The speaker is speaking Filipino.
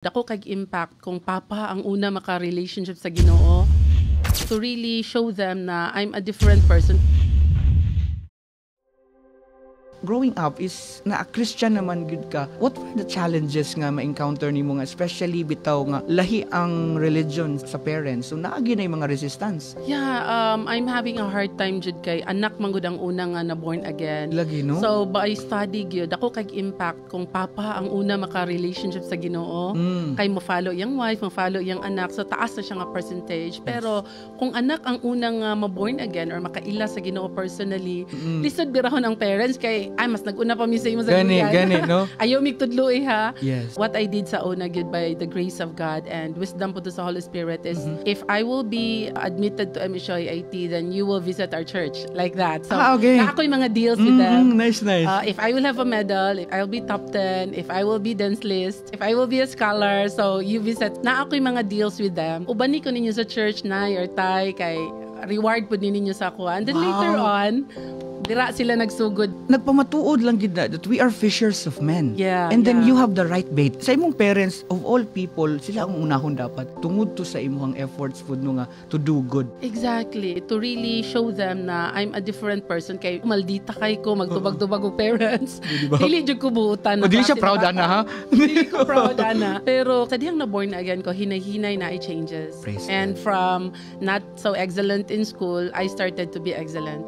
Dako kay impact kung papa ang una maka-relationship sa Ginoo to really show them na I'm a different person. Growing up is na a Christian naman gud ka. What were the challenges nga ma-encounter nimo nga especially bitaw nga lahi ang religion sa parents? So naagi na yung mga resistance. Yeah, I'm having a hard time jud kay anak man gud ang una nga na born again. Lagi no? So by study gyud dako kay impact kung papa ang una maka-relationship sa Ginoo. Kay mo follow yang wife, mo follow yang anak, so taas na siya nga percentage. Pero kung anak ang unang ma-born again or makaila sa Ginoo personally, lisod birahon ang parents kay ay mas nag-una pa mi sa imo sa Gani, no? Ayaw mig tudlo ha. Yes. What I did sa una gyud by the grace of God and wisdom po to sa Holy Spirit is if I will be admitted to MShoy IT, then you will visit our church like that. So okay. na ako yung mga deals with them. Nice. If I will have a medal, if I will be top 10, if I will be dance list, if I will be a scholar, so you visit. Na ako yung mga deals with them. Ubani ko ninyo sa church na or tay kay reward po ninyo sa kuha. And then later on, dira sila nagsugod. Nagpamatuod lang gid na that we are fishers of men. Yeah. And then you have the right bait. Sa imong parents, of all people, sila ang unahon dapat tungod to sa imong efforts pud no nga to do good. Exactly. To really show them na I'm a different person kay maldita kay ko magtubag-tubag og parents. Dili jud ko buutan. Dili siya proud ana ha. Dili ko proud ana. Pero sa dihang na born again ko hinay-hinay na changes. Praise and God. From not so excellent in school, I started to be excellent.